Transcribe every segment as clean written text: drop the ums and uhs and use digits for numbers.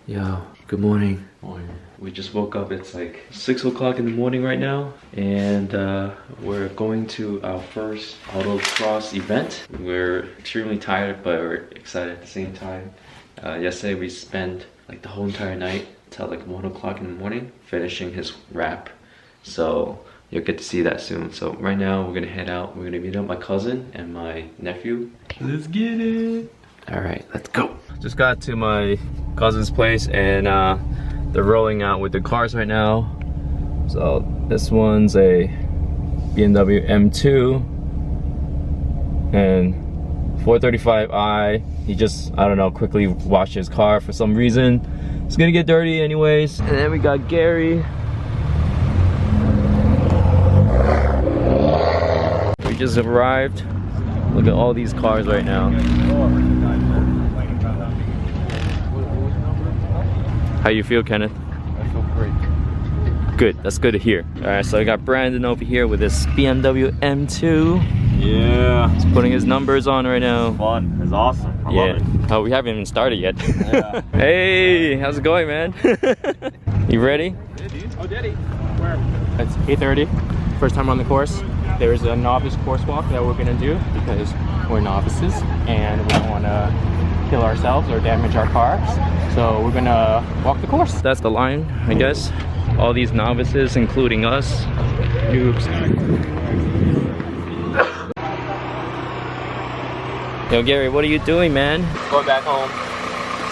Yo, good morning. We just woke up. It's like 6 o'clock in the morning right now, and we're going to our first autocross event. We're extremely tired, but we're excited at the same time. Yesterday we spent like the whole entire night till like 1 o'clock in the morning finishing his wrap. So you'll get to see that soon. So right now we're gonna head out. We're gonna meet up my cousin and my nephew. Let's get it. All right, let's go. Just got to my cousin's place, and they're rolling out with the cars right now. So this one's a BMW M2 and 435i. He just, I don't know, quickly washed his car for some reason. It's gonna get dirty anyways. And then we got Gary. We just arrived. Look at all these cars right now. How you feel, Kenneth? I feel great. Good, that's good to hear. All right, so I got Brandon over here with his BMW M2. Yeah. He's putting his numbers on right now. Fun. It's awesome. I love it. Oh, we haven't even started yet. Yeah. Hey, how's it going, man? You ready? Oh, Daddy. Where? It's 8:30. First time on the course. There's a novice course walk that we're gonna do because we're novices and we don't want to kill ourselves or damage our cars. So we're gonna walk the course. That's the line, I guess. All these novices, including us. Noobs. Yo, Gary, what are you doing, man? Going back home.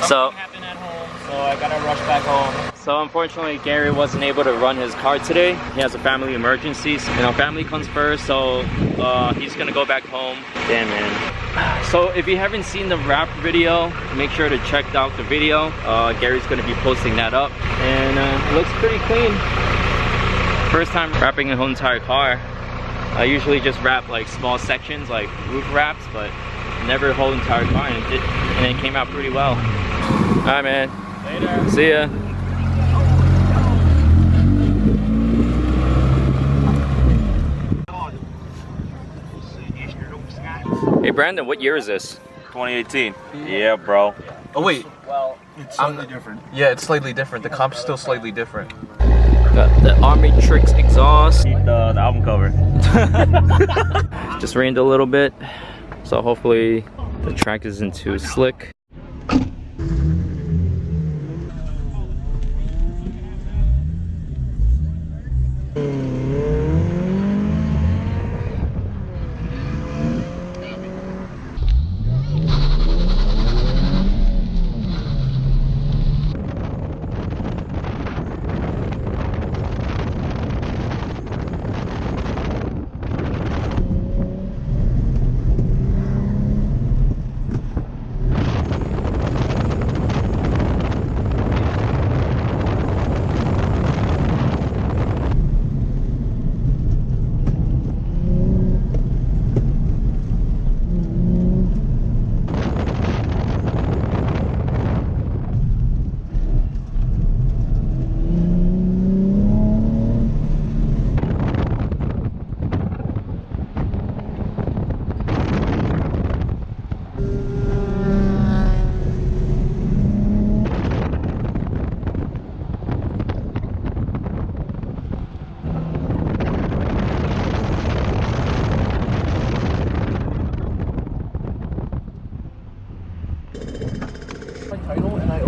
So Something happened at home, so I gotta rush back home. So unfortunately, Gary wasn't able to run his car today. He has a family emergency. You know, family comes first, so he's gonna go back home. Damn, man. So if you haven't seen the wrap video, make sure to check out the video. Gary's gonna be posting that up, and it looks pretty clean. First time wrapping a whole entire car. I usually just wrap like small sections, like roof wraps, but never a whole entire car, and it came out pretty well. All right, man. Later. See ya. Hey Brandon, what year is this? 2018. Yeah, bro. Oh wait, Well, it's slightly different. Yeah, it's slightly different. The comp's still slightly different. Got the Army Tricks exhaust. Keep the album cover. Just rained a little bit, so hopefully the track isn't too slick.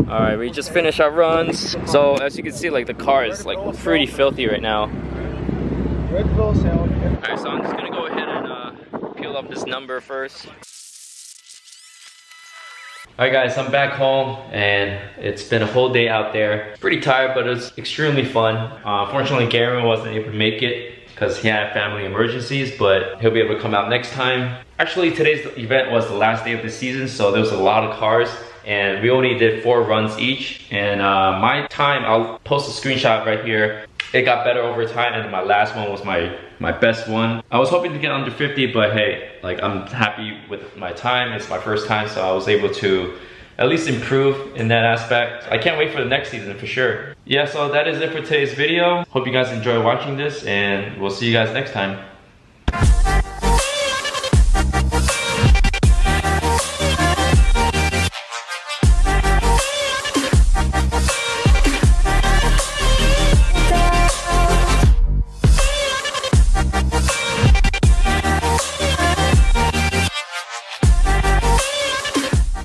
All right, we just finished our runs. So as you can see, like the car is like pretty filthy right now. All right, so I'm just gonna go ahead and peel up this number first. All right guys, I'm back home and it's been a whole day out there. Pretty tired, but it was extremely fun. Unfortunately, Gary wasn't able to make it because he had family emergencies, but he'll be able to come out next time. Actually, today's event was the last day of the season, so there was a lot of cars, and we only did 4 runs each. And my time, I'll post a screenshot right here. It got better over time, and my last one was my best one. I was hoping to get under 50, but hey, like I'm happy with my time. It's my first time, so I was able to at least improve in that aspect. I can't wait for the next season for sure. Yeah, so that is it for today's video. Hope you guys enjoy watching this, and we'll see you guys next time.